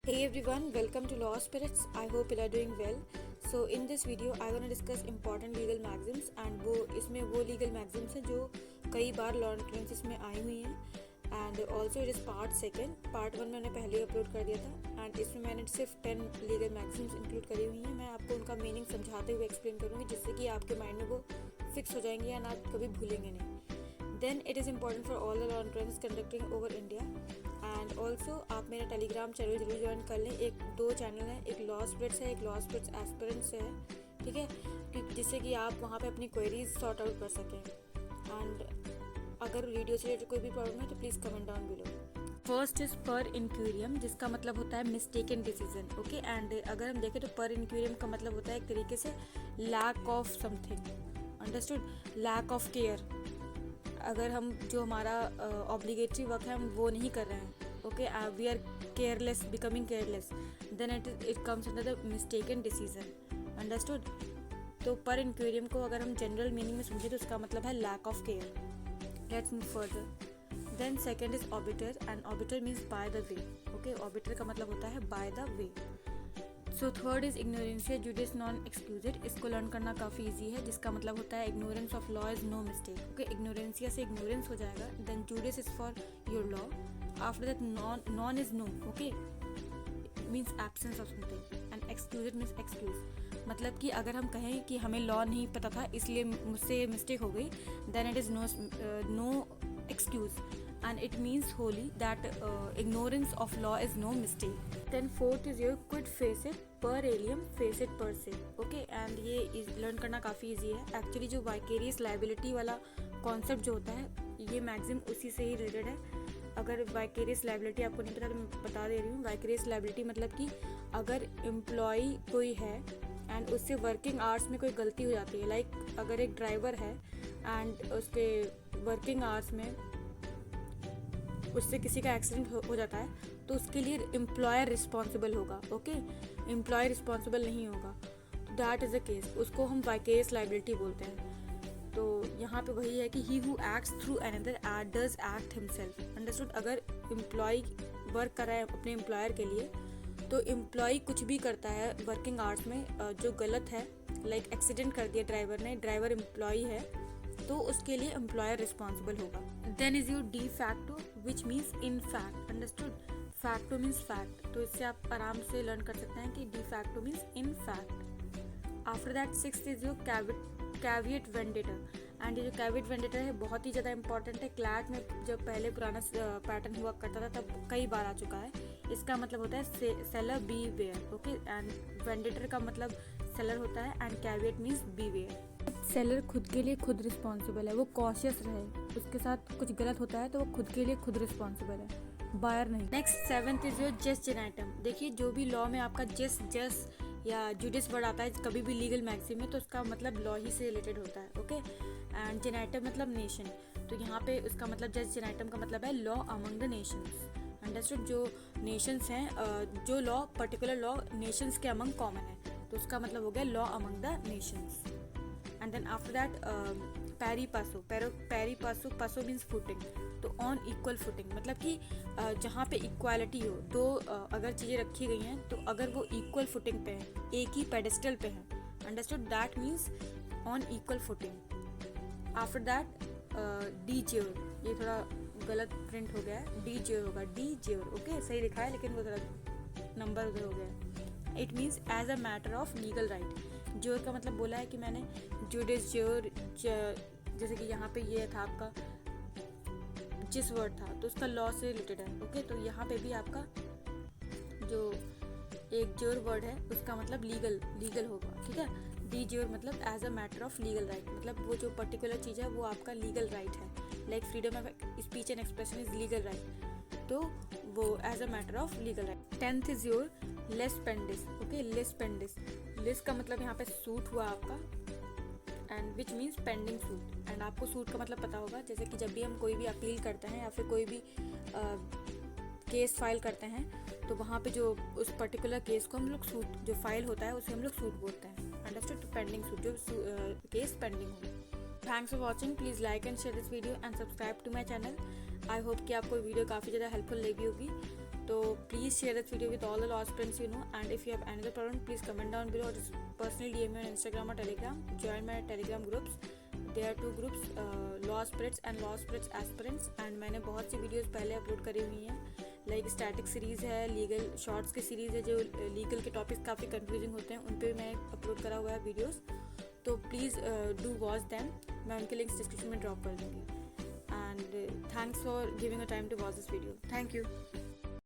Hey everyone, welcome to Law Spirits. I hope you are doing well. So in this video I want to discuss important legal maxims and वो इसमें वो legal maxims हैं जो कई बार law entrance में आई हुई हैं and also it is part second. Part 1 मैंने पहले ही अपलोड कर दिया था and इसमें मैंने सिर्फ 10 legal maxims इंक्लूड करी हुई हैं. मैं आपको उनका मीनिंग समझाते हुए एक्सप्लेन करूँगी जिससे कि आपके माइंड में वो फिक्स हो जाएंगे एंड आप कभी भूलेंगे नहीं. Then it is important for all the law entrances conducting over India. And also आप मेरा टेलीग्राम चैनल जरूर ज्वाइन कर लें. एक दो चैनल हैं, एक लॉ स्पिरिट्स है, एक लॉ स्पिरिट्स एस्पिरेंट्स है, ठीक है, जिससे कि आप वहाँ पे अपनी क्वेरीज सॉर्ट आउट कर सकें. एंड अगर वीडियो से रिलेटेड कोई भी प्रॉब्लम है तो please comment down below. First is पर इंक्यूरियम जिसका मतलब होता है मिस्टेकन डिसीजन. ओके, एंड अगर हम देखें तो पर इंक्यूरियम का मतलब होता है एक तरीके से lack of something. Understood? Lack of care. अगर हम जो हमारा ऑब्लिगेटरी वर्क है हम वो नहीं कर रहे हैं, okay, we are careless, becoming careless, then it comes under the mistaken decision. Understood? तो पर इंक्वेरियम को अगर हम जनरल मीनिंग में समझे तो उसका मतलब है lack of care. Let's move further. Then second is obiter and obiter means by the way. Okay, obiter का मतलब होता है by the way. So third is ignorantia juris non excused. इसको लर्न करना काफ़ी इजी है जिसका मतलब होता है ignorance of law is no mistake. Okay, ignorantia से इग्नोरेंस हो जाएगा. Then juris is for your law. After that non is no. Okay, means absence of something and excused means excuse. मतलब कि अगर हम कहें कि हमें लॉ नहीं पता था इसलिए मुझसे मिस्टेक हो गई, then it is no excuse and it means wholly that ignorance of law is no mistake. Then fourth is your quid facet per alium facet per se. Okay, and ये learn करना काफ़ी easy है. Actually जो vicarious liability वाला concept जो होता है ये मैक्सिम उसी से ही रिलेटेड है. अगर वाइकेरियस लाइबिलिटी आपको नहीं पता तो मैं बता दे रही हूँ. वाइकेरियस लाइबिलिटी मतलब कि अगर एम्प्लॉई कोई है एंड उससे वर्किंग आवर्स में कोई गलती हो जाती है, लाइक अगर एक ड्राइवर है एंड उसके वर्किंग आवर्स में उससे किसी का एक्सीडेंट हो जाता है तो उसके लिए एम्प्लॉयर रिस्पॉन्सिबल होगा. ओके, एम्प्लॉय रिस्पॉन्सिबल नहीं होगा तो दैट इज़ अ केस, उसको हम वाइकेरियस लाइबिलिटी बोलते हैं. तो यहाँ पे वही है कि he who acts through another does act himself. Understood? अगर एम्प्लॉय वर्क कर रहा है अपने एम्प्लॉयर के लिए तो एम्प्लॉय कुछ भी करता है वर्किंग आवर्स में जो गलत है, लाइक एक्सीडेंट कर दिया ड्राइवर ने, ड्राइवर एम्प्लॉय है तो उसके लिए एम्प्लॉयर रिस्पॉन्सिबल होगा. Then is your de facto which means in fact. Understood? Facto means fact. तो इससे आप आराम से लर्न कर सकते हैं कि de facto means in fact. After that sixth is your caveat venditor. And ये जो कैविएट वेंडेटर है बहुत ही ज़्यादा इंपॉर्टेंट है. क्लैट में जब पहले पुराना पैटर्न हुआ करता था तब कई बार आ चुका है. इसका मतलब होता है सेलर बी वेयर. ओके, एंड वेंडेटर का मतलब सेलर होता है एंड कैविएट मीन्स बी वेयर. सेलर खुद के लिए खुद रिस्पॉन्सिबल है, वो कॉशियस रहे, उसके साथ कुछ गलत होता है तो वो खुद के लिए खुद रिस्पॉन्सिबल है, बायर नहीं. Next seventh is your jus gentium. देखिए जो भी लॉ में आपका जस्ट या जुडिस वर्ड आता है कभी भी लीगल मैक्सिम में तो उसका मतलब लॉ ही से रिलेटेड होता है. ओके, एंड जेनाइटम मतलब नेशन. तो यहाँ पे उसका मतलब जस्ट जेनाइटम का मतलब है law among the nations. Understood? जो नेशंस हैं, जो लॉ पर्टिकुलर लॉ नेशंस के अमंग कॉमन है तो उसका मतलब हो गया law among the nations. And then after that pari passu. Passu means footing. तो ऑन इक्वल फुटिंग मतलब कि जहाँ पे इक्वालिटी हो, दो अगर चीज़ें रखी गई हैं तो अगर वो इक्वल फुटिंग पे हैं, एक ही पेडेस्टल पे हैं. Understood? That means on equal footing. After that D jure. ये थोड़ा गलत प्रिंट हो गया है, डी ज्योर होगा, डी ज्योर. ओके, सही लिखा है लेकिन वो थोड़ा नंबर उधर हो गया. It means as a matter of legal right. Jure का मतलब बोला है कि मैंने जुडिस ज्योर, जैसे कि यहाँ पे ये था आपका जिस वर्ड था तो उसका लॉ से रिलेटेड है. ओके, तो यहाँ पे भी आपका जो एक ज्योर वर्ड है उसका मतलब लीगल होगा. ठीक है, डी ज्योर मतलब as a matter of legal right, मतलब वो जो पर्टिकुलर चीज़ है वो आपका लीगल राइट है. Like freedom of speech and expression is legal right, तो वो as a matter of legal right. Tenth is your lis pendens. Okay, lis pendens. Lis का मतलब यहाँ पे सूट हुआ आपका and which means pending suit. And आपको suit का मतलब पता होगा, जैसे कि जब भी हम कोई भी अपील करते हैं या फिर कोई भी केस फाइल करते हैं तो वहाँ पे जो उस पर्टिकुलर केस को हम लोग सूट, जो फाइल होता है उसे हम लोग सूट बोलते हैं. अंडरस्टूड? पेंडिंग सूट, जो केस पेंडिंग हो. Thanks for watching. Please like and share this video and subscribe to my channel. I hope कि आपको वीडियो काफ़ी ज़्यादा हेल्पफुल लगी होगी. तो please share this video with all the law aspirants you know, and if you have another problem please comment down below or just personally DM me on Instagram or Telegram. Join my Telegram groups. There are 2 groups, law aspirants and law aspirants, and मैंने बहुत सी videos पहले upload करी हुई हैं, like static series है, legal shorts की series है, जो लीगल के टॉपिक्स काफ़ी कंफ्यूजिंग होते हैं उन पे मैं अपलोड करा हुआ है वीडियोस, तो प्लीज़ डू वॉच दैम. मैं उनके लिंक्स डिस्क्रिप्शन में ड्रॉप कर दूँगी. And thanks for giving a time to watch this video. Thank you.